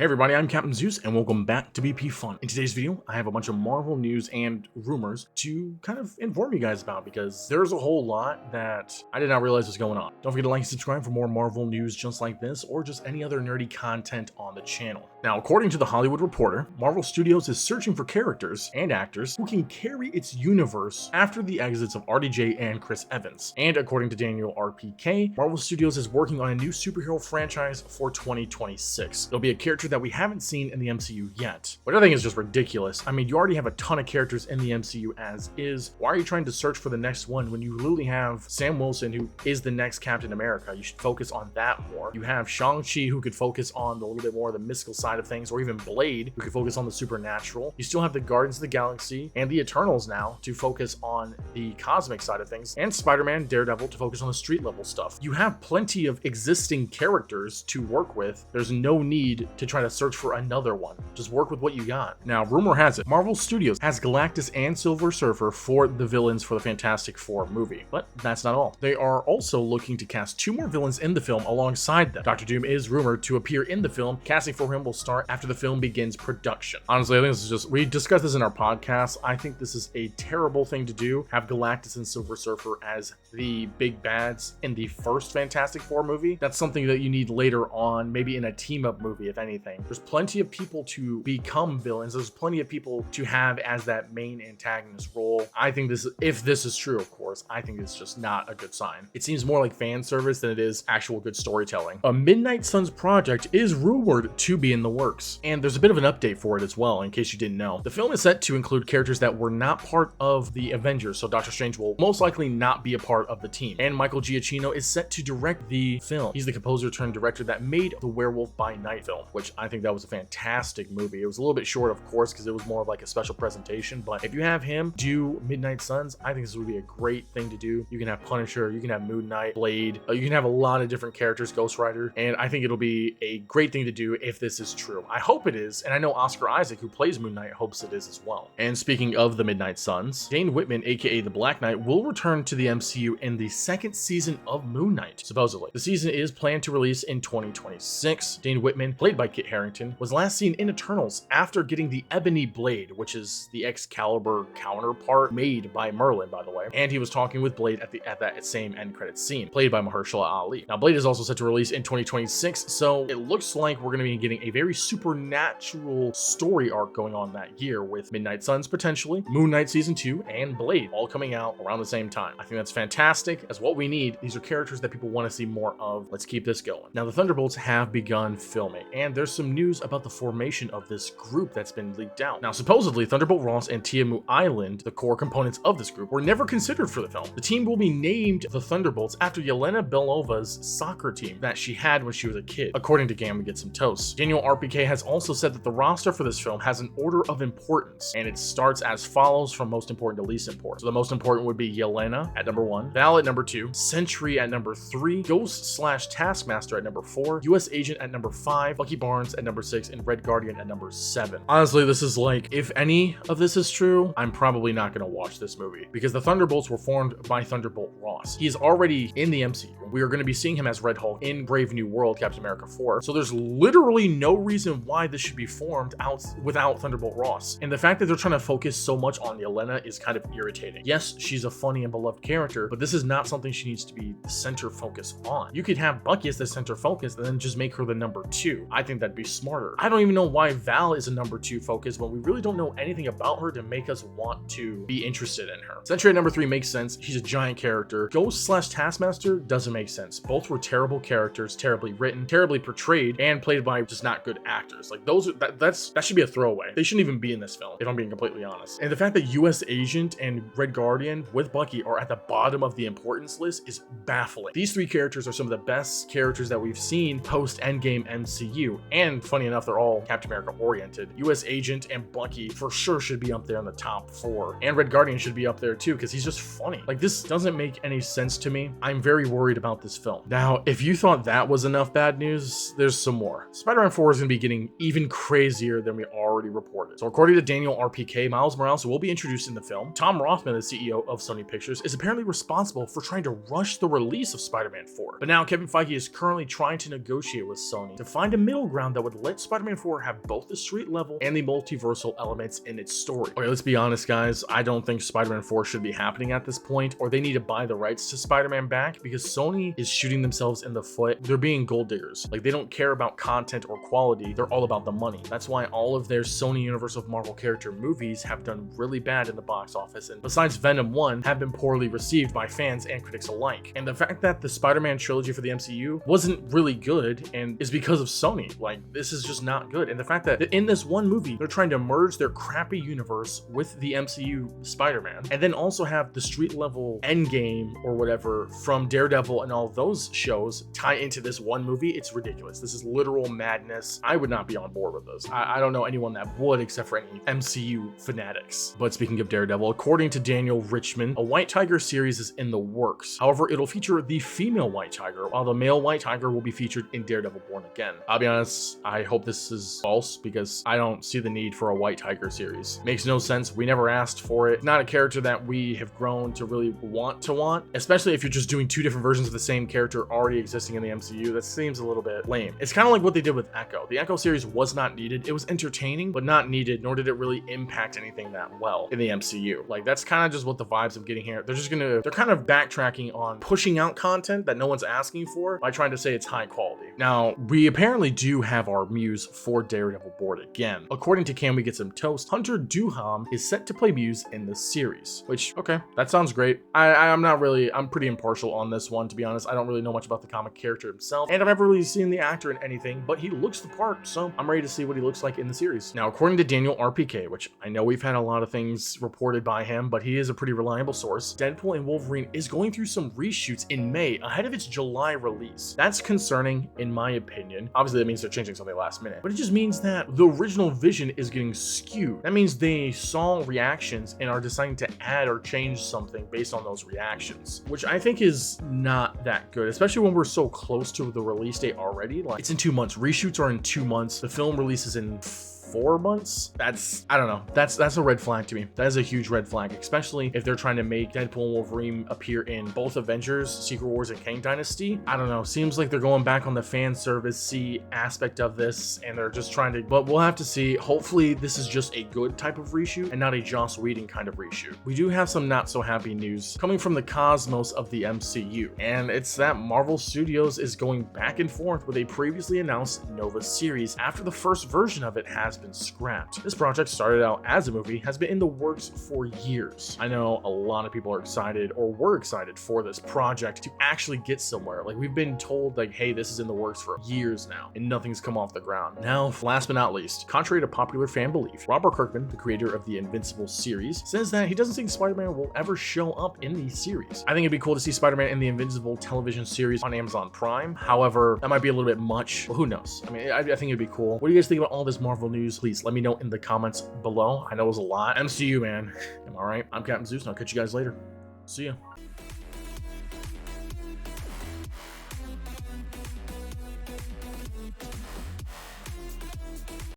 Hey everybody, I'm Captain Zeus and welcome back to BP Fun. In today's video, I have a bunch of Marvel news and rumors to kind of inform you guys about because there's a whole lot that I did not realize was going on. Don't forget to like and subscribe for more Marvel news just like this or just any other nerdy content on the channel. Now, according to The Hollywood Reporter, Marvel Studios is searching for characters and actors who can carry its universe after the exits of RDJ and Chris Evans. And according to Daniel RPK, Marvel Studios is working on a new superhero franchise for 2026. There'll be a character that we haven't seen in the MCU yet, which I think is just ridiculous. I mean, you already have a ton of characters in the MCU as is. Why are you trying to search for the next one when you literally have Sam Wilson, who is the next Captain America? You should focus on that more. You have Shang-Chi, who could focus on the little bit more of the mystical side of things, or even Blade, who could focus on the supernatural. You still have the Guardians of the Galaxy and the Eternals now to focus on the cosmic side of things, and Spider-Man, Daredevil to focus on the street level stuff. You have plenty of existing characters to work with. There's no need to try to search for another one. Just work with what you got. Now, rumor has it, Marvel Studios has Galactus and Silver Surfer for the villains for the Fantastic Four movie. But that's not all. They are also looking to cast 2 more villains in the film alongside them. Doctor Doom is rumored to appear in the film. Casting for him will start after the film begins production. Honestly, I think this is just, we discussed this in our podcast. I think this is a terrible thing to do. Have Galactus and Silver Surfer as the big bads in the first Fantastic Four movie. That's something that you need later on, maybe in a team-up movie, if anything. There's plenty of people to become villains. There's plenty of people to have as that main antagonist role. I think this, if this is true, of course, I think it's just not a good sign. It seems more like fan service than it is actual good storytelling. A Midnight Suns project is rumored to be in the works, and there's a bit of an update for it as well, in case you didn't know. The film is set to include characters that were not part of the Avengers, so Doctor Strange will most likely not be a part of the team. And Michael Giacchino is set to direct the film. He's the composer turned director that made the Werewolf by Night film, which I think that was a fantastic movie. It was a little bit short, of course, because it was more of like a special presentation, but if you have him do Midnight Suns, I think this would be a great thing to do. You can have Punisher, you can have Moon Knight, Blade, you can have a lot of different characters, Ghost Rider, and I think it'll be a great thing to do if this is true. I hope it is, and I know Oscar Isaac, who plays Moon Knight, hopes it is as well. And speaking of the Midnight Suns, Dane Whitman, aka the Black Knight, will return to the MCU in the 2nd season of Moon Knight, supposedly. The season is planned to release in 2026. Dane Whitman, played by Kit Harington, was last seen in Eternals after getting the Ebony Blade, which is the Excalibur counterpart made by Merlin, by the way, and he was talking with Blade at that same end credits scene, played by Mahershala Ali. Now, Blade is also set to release in 2026, so it looks like we're going to be getting a very supernatural story arc going on that year, with Midnight Suns potentially, Moon Knight Season 2, and Blade all coming out around the same time. I think that's fantastic. That's what we need. These are characters that people want to see more of. Let's keep this going. Now, the Thunderbolts have begun filming, and there's some news about the formation of this group that's been leaked out. Now, supposedly, Thunderbolt Ross and Tiamu Island, the core components of this group, were never considered for the film. The team will be named the Thunderbolts after Yelena Belova's soccer team that she had when she was a kid, according to Gamma Get Some Toast. Daniel RPK has also said that the roster for this film has an order of importance, and it starts as follows from most important to least important. So the most important would be Yelena at number 1, Val at number 2, Sentry at number 3, Ghost/Taskmaster at number 4, US Agent at number 5, Bucky Barnes at number 6, and Red Guardian at number 7. Honestly, this is like, if any of this is true, I'm probably not going to watch this movie, because the Thunderbolts were formed by Thunderbolt Ross. He is already in the MCU. We are going to be seeing him as Red Hulk in Brave New World, Captain America 4. So there's literally no reason why this should be formed out without Thunderbolt Ross. And the fact that they're trying to focus so much on Yelena is kind of irritating. Yes, she's a funny and beloved character, but this is not something she needs to be the center focus on. You could have Bucky as the center focus and then just make her the number 2. I think that'd be smarter. I don't even know why Val is a number 2 focus, but we really don't know anything about her to make us want to be interested in her. Sentry at number 3 makes sense. She's a giant character. Ghost/Taskmaster doesn't make sense. Both were terrible characters, terribly written, terribly portrayed, and played by just not good actors. Like, those are, that should be a throwaway. They shouldn't even be in this film, if I'm being completely honest. And the fact that US Agent and Red Guardian with Bucky are at the bottom of the importance list is baffling. These 3 characters are some of the best characters that we've seen post Endgame MCU, and funny enough, they're all Captain America oriented. US Agent and Bucky for sure should be up there in the top 4, and Red Guardian should be up there too, because he's just funny. Like, this doesn't make any sense to me. I'm very worried about this film. Now, if you thought that was enough bad news, there's some more. Spider-Man 4 is going to be getting even crazier than we already reported. So according to Daniel RPK, Miles Morales will be introduced in the film. Tom Rothman, the CEO of Sony Pictures, is apparently responsible for trying to rush the release of Spider-Man 4. But now Kevin Feige is currently trying to negotiate with Sony to find a middle ground around that would let Spider-Man 4 have both the street level and the multiversal elements in its story. Okay, let's be honest, guys. I don't think Spider-Man 4 should be happening at this point, or they need to buy the rights to Spider-Man back, because Sony is shooting themselves in the foot. They're being gold diggers. Like, they don't care about content or quality. They're all about the money. That's why all of their Sony Universe of Marvel character movies have done really bad in the box office, and besides Venom 1, have been poorly received by fans and critics alike. And the fact that the Spider-Man trilogy for the MCU wasn't really good and is because of Sony. Like, this is just not good. And the fact that in this one movie, they're trying to merge their crappy universe with the MCU Spider-Man, and then also have the street level Endgame or whatever from Daredevil and all those shows tie into this one movie, it's ridiculous. This is literal madness. I would not be on board with this. I don't know anyone that would, except for any MCU fanatics. But speaking of Daredevil, according to Daniel Richman, a White Tiger series is in the works. However, it'll feature the female White Tiger, while the male White Tiger will be featured in Daredevil Born Again. I'll be honest, I hope this is false, because I don't see the need for a White Tiger series. Makes no sense. We never asked for it. Not a character that we have grown to really want, especially if you're just doing two different versions of the same character already existing in the MCU. That seems a little bit lame. It's kind of like what they did with Echo. The Echo series was not needed. It was entertaining, but not needed, nor did it really impact anything that well in the MCU. Like, that's kind of just what the vibes I'm getting here. They're kind of backtracking on pushing out content that no one's asking for by trying to say it's high quality. Now, we apparently do have our Muse for Daredevil Born Again. According to Can We Get Some Toast, Hunter Duham is set to play Muse in the series, which, okay, that sounds great. I'm pretty impartial on this one, to be honest. I don't really know much about the comic character himself, and I've never really seen the actor in anything, but he looks the part, so I'm ready to see what he looks like in the series. Now, according to Daniel RPK, which I know we've had a lot of things reported by him, but he is a pretty reliable source, Deadpool and Wolverine is going through some reshoots in May ahead of its July release. That's concerning, in my opinion. Obviously, that means they're changing something last minute, but it just means that the original vision is getting skewed. That means they saw reactions and are deciding to add or change something based on those reactions, which I think is not that good, especially when we're so close to the release date already. Like, it's in 2 months. Reshoots are in 2 months. The film releases in 4 months. I don't know. That's a red flag to me. That is a huge red flag, especially if they're trying to make Deadpool and Wolverine appear in both Avengers, Secret Wars, and Kang Dynasty. I don't know. Seems like they're going back on the fan service-y aspect of this, and they're just trying to, but we'll have to see. Hopefully this is just a good type of reshoot and not a Joss Whedon kind of reshoot. We do have some not so happy news coming from the cosmos of the MCU, and it's that Marvel Studios is going back and forth with a previously announced Nova series after the first version of it has been scrapped. This project started out as a movie, has been in the works for years. I know a lot of people are excited, or were excited, for this project to actually get somewhere. Like, we've been told, like, hey, this is in the works for years now, and nothing's come off the ground. Now, last but not least, contrary to popular fan belief, Robert Kirkman, the creator of the Invincible series, says that he doesn't think Spider-Man will ever show up in the series. I think it'd be cool to see Spider-Man in the Invincible television series on Amazon Prime. However, that might be a little bit much. Well, who knows? I mean, I think it'd be cool. What do you guys think about all this Marvel news? Please let me know in the comments below. I know it was a lot. MCU, man. Am I right? I'm Captain Zeus, and I'll catch you guys later. See ya.